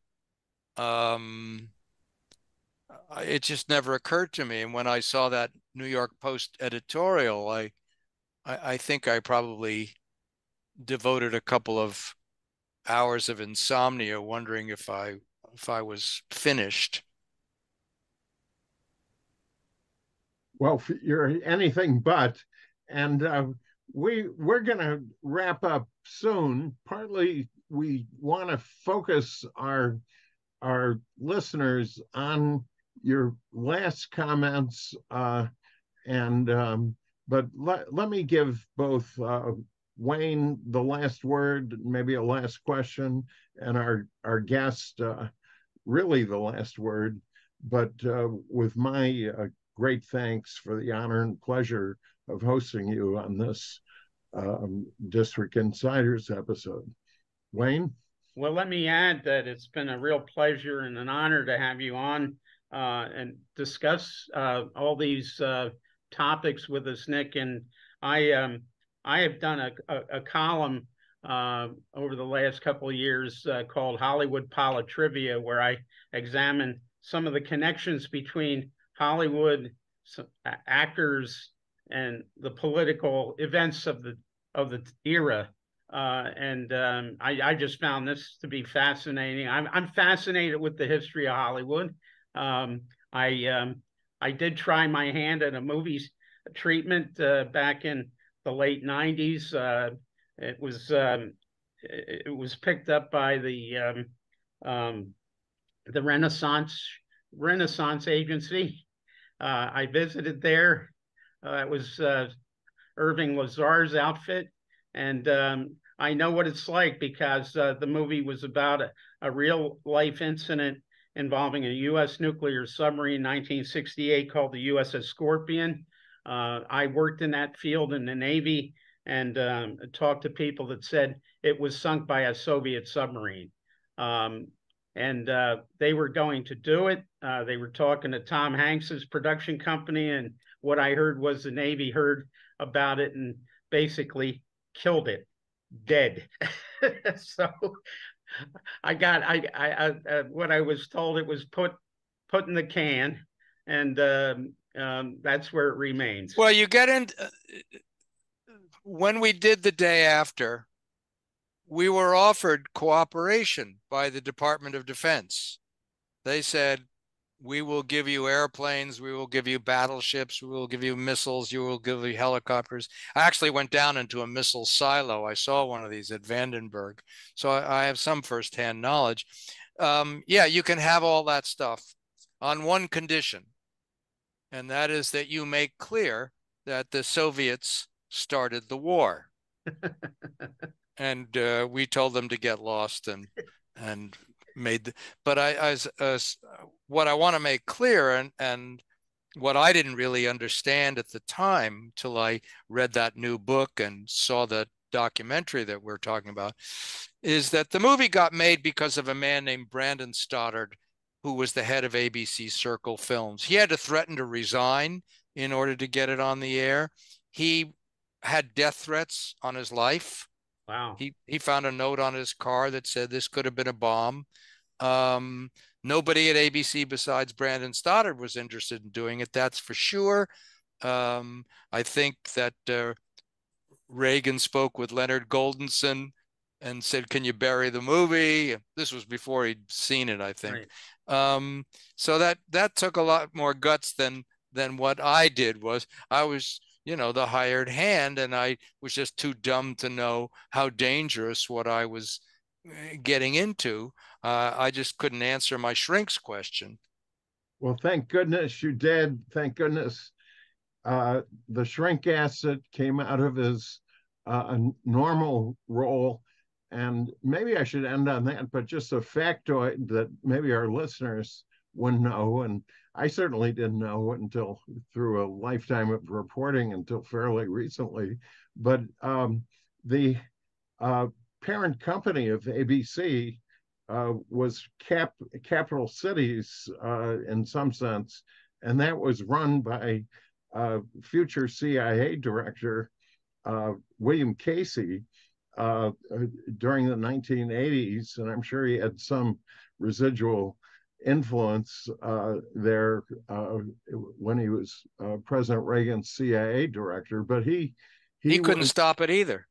Speaker 3: It just never occurred to me. And when I saw that New York Post editorial, I think I probably devoted a couple of hours of insomnia wondering if I was finished.
Speaker 2: Well, you're anything but. And we're going to wrap up soon. Partly, we want to focus our listeners on your last comments, but let me give both Wayne the last word, maybe a last question, and our guest really the last word. But with my great thanks for the honor and pleasure of hosting you on this District Insiders episode. Wayne?
Speaker 1: Well, let me add that it's been a real pleasure and an honor to have you on and discuss all these topics with us, Nick. And I have done a column over the last couple of years called Hollywood Politrivia, where I examine some of the connections between Hollywood actors and the political events of the era. I just found this to be fascinating. I'm fascinated with the history of Hollywood. I did try my hand at a movie treatment back in the late '90s. It was picked up by the Renaissance Agency. I visited there. It was Irving Lazar's outfit, and I know what it's like because the movie was about a real life incident involving a U.S. nuclear submarine in 1968 called the USS Scorpion. I worked in that field in the Navy and talked to people that said it was sunk by a Soviet submarine. And they were going to do it. They were talking to Tom Hanks's production company, and what I heard was the Navy heard about it and basically killed it dead. So what I was told, it was put in the can, and that's where it remains.
Speaker 3: Well, you get in when we did The Day After, we were offered cooperation by the Department of Defense. They said, we will give you airplanes, we will give you battleships, we will give you missiles, you will give you helicopters. I actually went down into a missile silo. I saw one of these at Vandenberg. So I have some firsthand knowledge. Yeah, you can have all that stuff on one condition, and that is that you make clear that the Soviets started the war. And we told them to get lost and made. But what I want to make clear, and what I didn't really understand at the time till I read that new book and saw the documentary that we're talking about, is that the movie got made because of a man named Brandon Stoddard, who was the head of ABC Circle Films. He had to threaten to resign in order to get it on the air. He had death threats on his life.
Speaker 1: Wow.
Speaker 3: He found a note on his car that said this could have been a bomb. Nobody at ABC besides Brandon Stoddard was interested in doing it, that's for sure. I think that Reagan spoke with Leonard Goldenson and said, can you bury the movie? This was before he'd seen it, I think. Right. So that took a lot more guts than what I did. I was, the hired hand, and I was just too dumb to know how dangerous what I was getting into. I just couldn't answer my shrink's question.
Speaker 2: Well, thank goodness you did. Thank goodness the shrink acid came out of his a normal role. And maybe I should end on that, but just a factoid that maybe our listeners wouldn't know, and I certainly didn't know until through a lifetime of reporting until fairly recently. But the parent company of ABC was Capital Cities in some sense, and that was run by future CIA director William Casey during the 1980s, and I'm sure he had some residual influence there when he was President Reagan's CIA director. But he
Speaker 3: couldn't stop it either.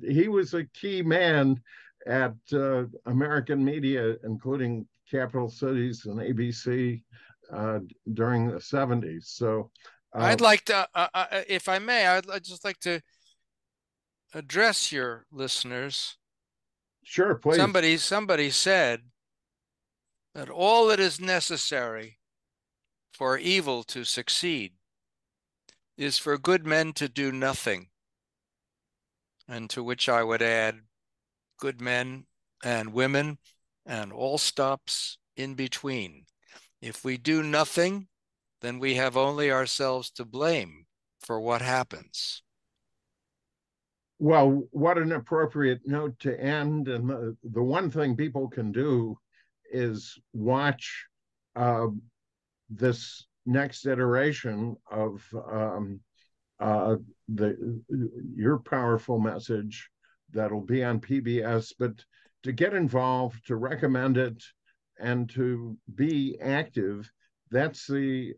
Speaker 2: He was a key man at American media, including Capital Cities and ABC during the 70s. So
Speaker 3: I'd like to, if I may, I'd just like to address your listeners.
Speaker 2: Sure, please.
Speaker 3: Somebody said that all that is necessary for evil to succeed is for good men to do nothing. And to which I would add, good men and women and all stops in between. If we do nothing, then we have only ourselves to blame for what happens.
Speaker 2: Well, what an appropriate note to end. And the one thing people can do is watch this next iteration of your powerful message that'll be on PBS, but to get involved, to recommend it, and to be active, that's the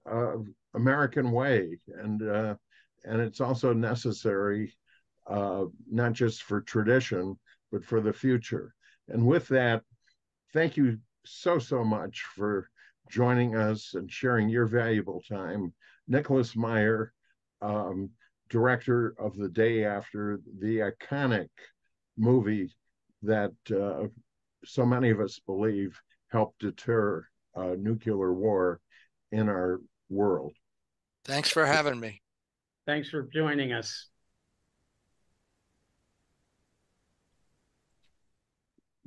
Speaker 2: American way. And it's also necessary, not just for tradition, but for the future. And with that, thank you so much for joining us and sharing your valuable time. Nicholas Meyer, director of The Day After, the iconic movie that so many of us believe helped deter nuclear war in our world.
Speaker 3: Thanks for having me.
Speaker 1: Thanks for joining us.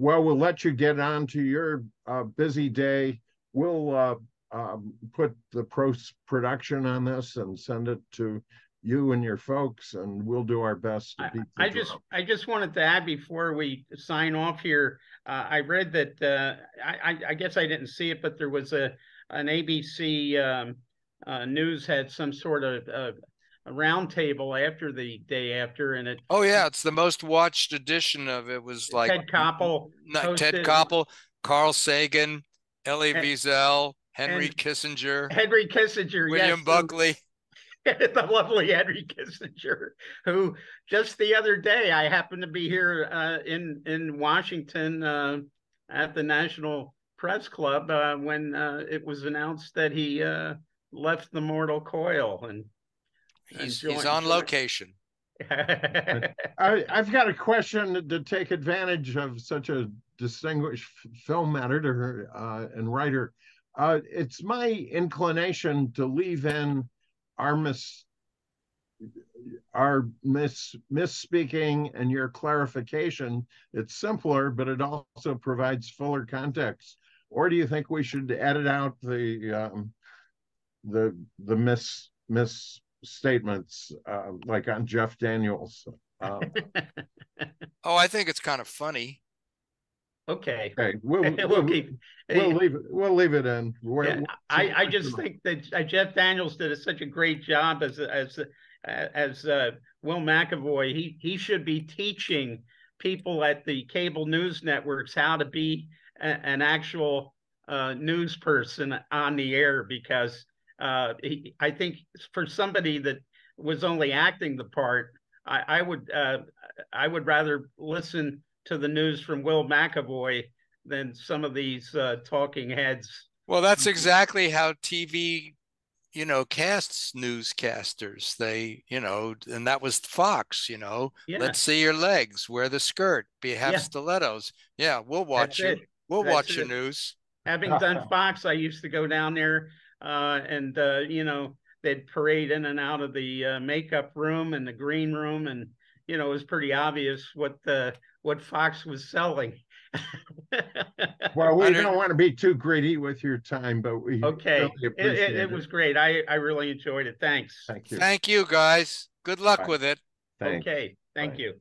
Speaker 2: Well, we'll let you get on to your busy day. We'll put the production on this and send it to you and your folks, and we'll do our best to beat the drum.
Speaker 1: I just wanted to add before we sign off here. I read that I guess I didn't see it, but there was an ABC news had some sort of a roundtable after The Day After, and it.
Speaker 3: Oh yeah, it's the most watched edition of it. Was like
Speaker 1: Ted Koppel,
Speaker 3: Carl Sagan, Elie Wiesel, Henry Kissinger,
Speaker 1: William
Speaker 3: Buckley.
Speaker 1: The lovely Henry Kissinger, who just the other day, I happened to be here in Washington at the National Press Club when it was announced that he left the mortal coil and
Speaker 3: he's on location.
Speaker 2: I've got a question to take advantage of such a distinguished film editor and writer. It's my inclination to leave in our misspeaking and your clarification. It's simpler, but it also provides fuller context. Or do you think we should edit out the misstatements like on Jeff Daniels?
Speaker 3: Oh, I think it's kind of funny.
Speaker 1: Okay.
Speaker 2: We'll leave it in.
Speaker 1: I just think that Jeff Daniels did such a great job as Will McAvoy. He should be teaching people at the cable news networks how to be an actual news person on the air, because I think for somebody that was only acting the part, I would rather listen to the news from Will McAvoy than some of these talking heads.
Speaker 3: Well, that's exactly how TV, casts newscasters. They, and that was Fox, let's see your legs, wear the skirt, have stilettos. Yeah, we'll watch you. We'll watch your news.
Speaker 1: Having done Fox, I used to go down there and, they'd parade in and out of the makeup room and the green room. And, it was pretty obvious what Fox was selling.
Speaker 2: Well, we don't want to be too greedy with your time, but we
Speaker 1: really appreciate it. It was great. I really enjoyed it. Thanks.
Speaker 2: Thank you.
Speaker 3: Thank you, guys. Good luck with it.
Speaker 2: Thanks.
Speaker 1: Okay. Thank you.